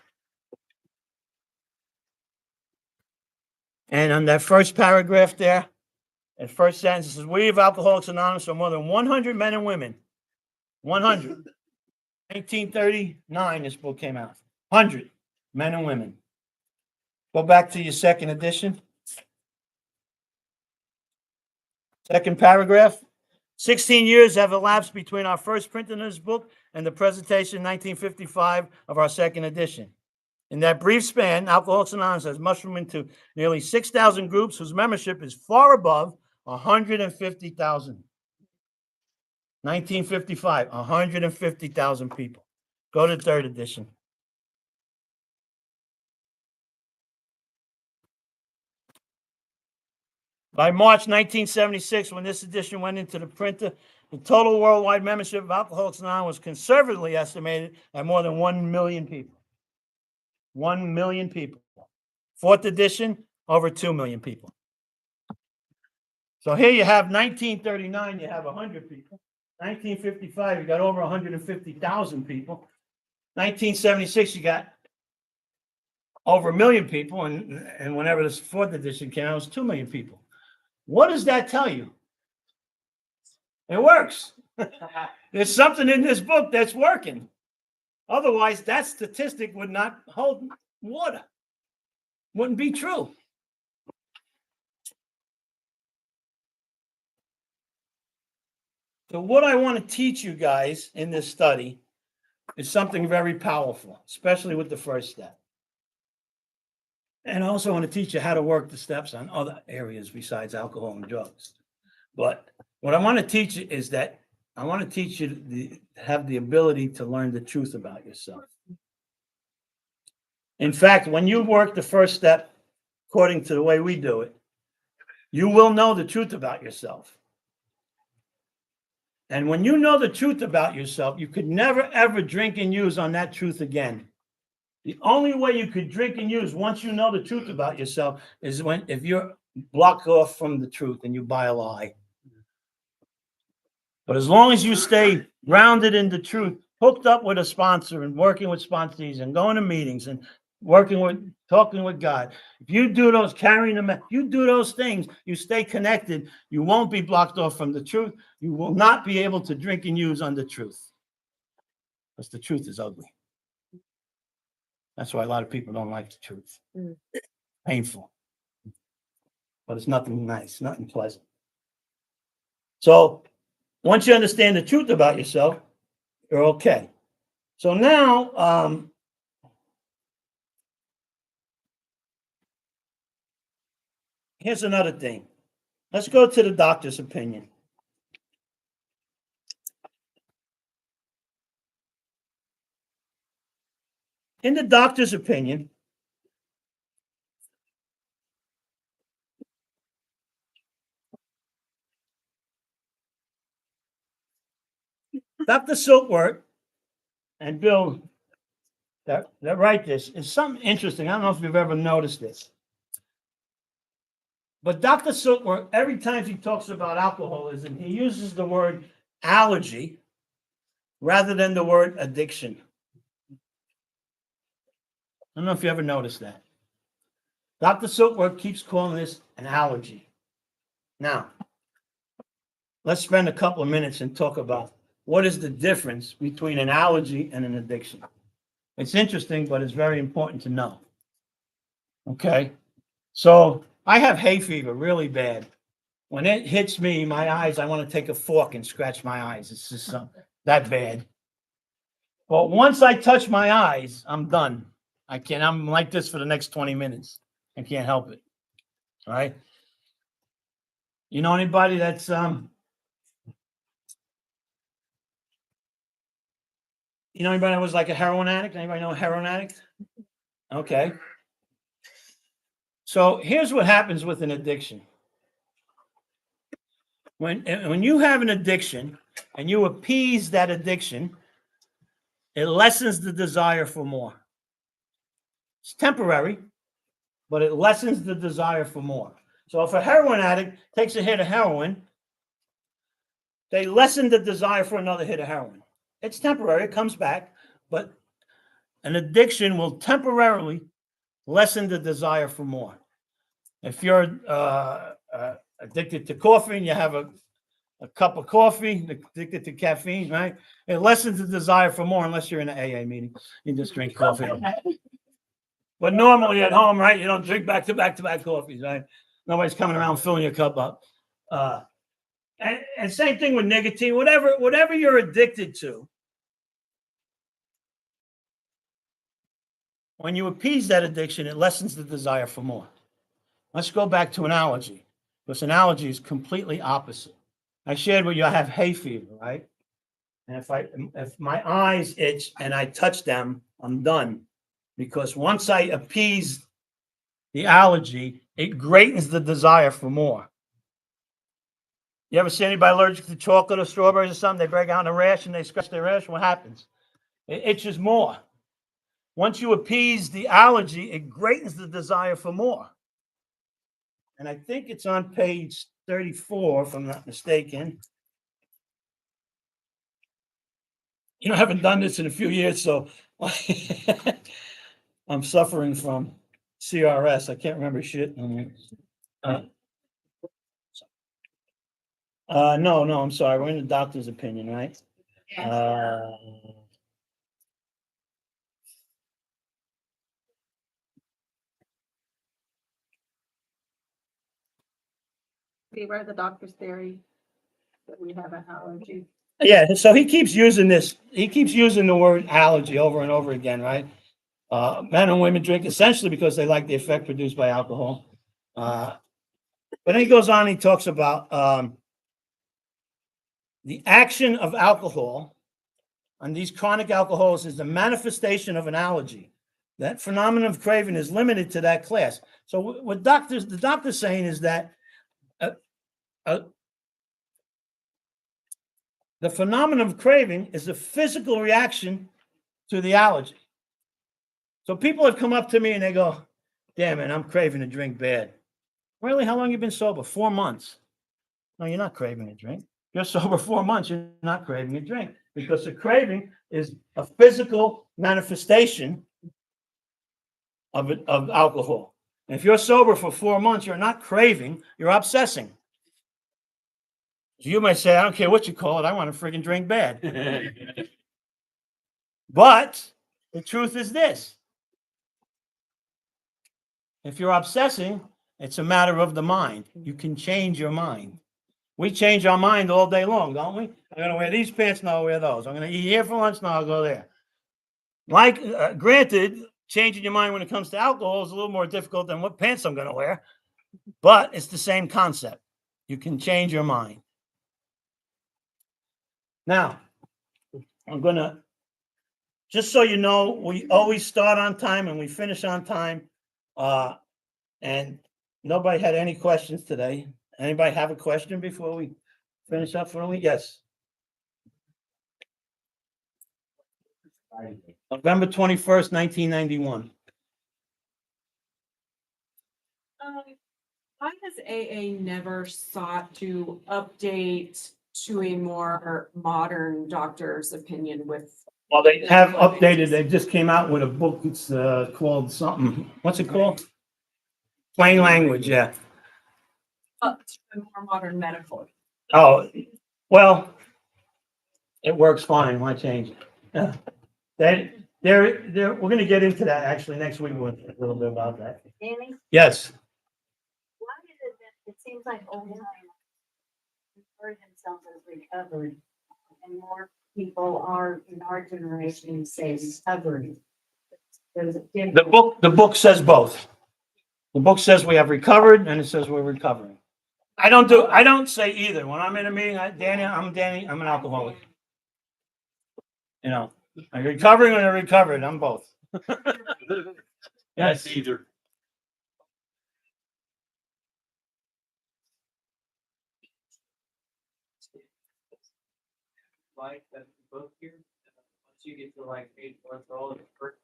And on that first paragraph there, that first sentence, it says, we of Alcoholics Anonymous are more than 100 men and women. 100. 1939, this book came out. 100 men and women. Go back to your second edition. Second paragraph. 16 years have elapsed between our first printing of this book and the presentation in 1955 of our second edition. In that brief span, Alcoholics Anonymous has mushroomed into nearly 6,000 groups whose membership is far above 150,000. 1955, 150,000 people. Go to third edition. By March 1976, when this edition went into the printer, the total worldwide membership of Alcoholics Anonymous was conservatively estimated at more than 1 million people. 1 million people. Fourth edition, over 2 million people. So here you have 1939, you have 100 people. 1955, you got over 150,000 people. 1976, you got over 1 million people. And whenever this fourth edition came out, it was 2 million people. What does that tell you? It works. There's something in this book that's working. Otherwise, that statistic would not hold water. Wouldn't be true. So what I want to teach you guys in this study is something very powerful, especially with the first step. And I also want to teach you how to work the steps on other areas besides alcohol and drugs. But what I want to teach you is that I want to teach you to have the ability to learn the truth about yourself. In fact, when you work the first step, according to the way we do it, you will know the truth about yourself. And when you know the truth about yourself, you could never, ever drink and use on that truth again. The only way you could drink and use once you know the truth about yourself is if you're blocked off from the truth and you buy a lie. But as long as you stay grounded in the truth, hooked up with a sponsor and working with sponsees and going to meetings and talking with God, if you do those, you do those things, you stay connected, you won't be blocked off from the truth. You will not be able to drink and use on the truth. Because the truth is ugly. That's why a lot of people don't like the truth. Painful. But it's nothing nice, nothing pleasant. So once you understand the truth about yourself, you're okay. So now, here's another thing. Let's go to the doctor's opinion. In the doctor's opinion, Dr. Silkworth and Bill that write this is something interesting. I don't know if you've ever noticed this. But Dr. Silkworth, every time he talks about alcoholism, he uses the word allergy rather than the word addiction. I don't know if you ever noticed that. Dr. Silkworth keeps calling this an allergy. Now, let's spend a couple of minutes and talk about what is the difference between an allergy and an addiction. It's interesting, but it's very important to know. Okay? So I have hay fever really bad. When it hits me, my eyes, I want to take a fork and scratch my eyes. It's just that bad. But once I touch my eyes, I'm done. I'm like this for the next 20 minutes. I can't help it. All right? You know anybody that's anybody that was like a heroin addict? Anybody know a heroin addict? Okay. So here's what happens with an addiction. When you have an addiction and you appease that addiction, it lessens the desire for more. It's temporary, but it lessens the desire for more. So if a heroin addict takes a hit of heroin, they lessen the desire for another hit of heroin. It's temporary, it comes back, but an addiction will temporarily lessen the desire for more. If you're addicted to coffee and you have a cup of coffee, addicted to caffeine, right? It lessens the desire for more unless you're in an AA meeting. You just drink coffee. But normally at home, right, you don't drink back-to-back coffees, right? Nobody's coming around filling your cup up. And same thing with nicotine, whatever you're addicted to. When you appease that addiction, it lessens the desire for more. Let's go back to an allergy, because an allergy is completely opposite. I shared with you I have hay fever, right? And if my eyes itch and I touch them, I'm done. Because once I appease the allergy, it greatens the desire for more. You ever see anybody allergic to chocolate or strawberries or something? They break out in a rash and they scratch their rash. What happens? It itches more. once you appease the allergy, it greatens the desire for more. And I think it's on page 34, if I'm not mistaken. You know, I haven't done this in a few years, so I'm suffering from CRS. I can't remember shit. No, I'm sorry. We're in the doctor's opinion, right? Beware the doctor's theory that we have an allergy. Yeah, so he keeps using this. He keeps using the word allergy over and over again, right? Men and women drink essentially because they like the effect produced by alcohol. But then he goes on, he talks about the action of alcohol on these chronic alcohols is the manifestation of an allergy. That phenomenon of craving is limited to that class. So what the doctor's saying is that the phenomenon of craving is a physical reaction to the allergy. So people have come up to me and they go, damn it, I'm craving a drink bad. Really? How long you been sober? 4 months. No, you're not craving a drink. You're sober 4 months, you're not craving a drink. Because the craving is a physical manifestation of alcohol. And if you're sober for 4 months, you're not craving, you're obsessing. So you might say, I don't care what you call it, I want to friggin' drink bad. But the truth is this. If you're obsessing, it's a matter of the mind. You can change your mind. We change our mind all day long, don't we? I'm going to wear these pants, now I'll wear those. I'm going to eat here for lunch, now I'll go there. Like, granted, changing your mind when it comes to alcohol is a little more difficult than what pants I'm going to wear, but it's the same concept. You can change your mind. Now, I'm going to, just so you know, we always start on time and we finish on time. And nobody had any questions today. Anybody have a question before we finish up for the week? Yes. November 21st, 1991. Why has AA never sought to update to a more modern doctor's opinion with? Well, they have updated. They just came out with a book. It's called something. What's it called? Plain language. Yeah. A more modern medical. Oh, well, it works fine. Why change it? Yeah. We're going to get into that actually next week. We'll talk a little bit about that. Danny, Yes. why is it that it seems like old timers refer themselves as recovered, and more people are in our generation say recovery? There's a difference. The book says both. The book says we have recovered, and it says we're recovering. I don't say either. When I'm in a meeting, Danny, I'm an alcoholic. You know, I'm recovering when I recovered. I'm both. Yes. Either. Like that book here, once you get to like 8 months old, it first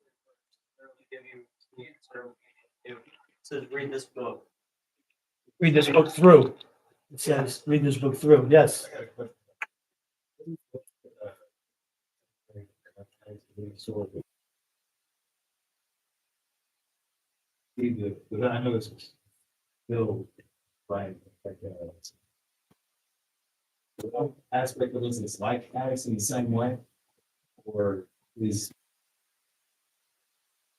really give you the answer. It says read this book. Read this book through. It says read this book through. Yes. But I know it's still like what aspect of this is like addicts in the same way, or is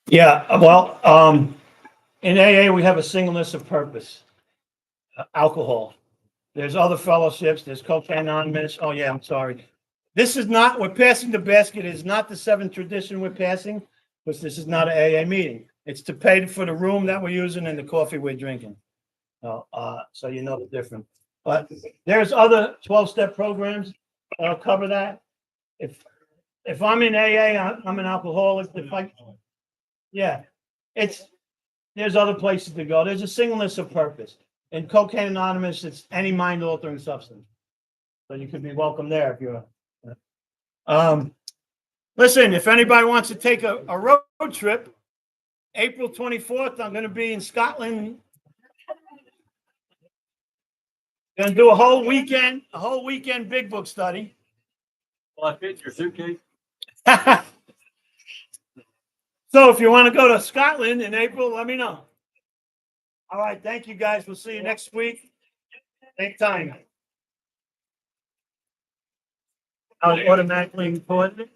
Yeah. Well, in AA we have a singleness of purpose. Alcohol. There's other fellowships. There's Cocaine Anonymous. Oh yeah, I'm sorry. This is not. We're passing the basket. It's not the seventh tradition we're passing, because this is not an AA meeting. It's to pay for the room that we're using and the coffee we're drinking. So you know the difference. But there's other 12-step programs that'll cover that. If I'm in AA, I'm an alcoholic. There's other places to go. There's a singleness of purpose. In Cocaine Anonymous, it's any mind-altering substance. So you could be welcome there if you're. Listen, if anybody wants to take a road road trip. April 24th, I'm gonna be in Scotland. Gonna do a whole weekend big book study. Well, I fit your suitcase. So if you want to go to Scotland in April, let me know. All right, thank you guys. We'll see you next week. Same time. I'll automatically record it.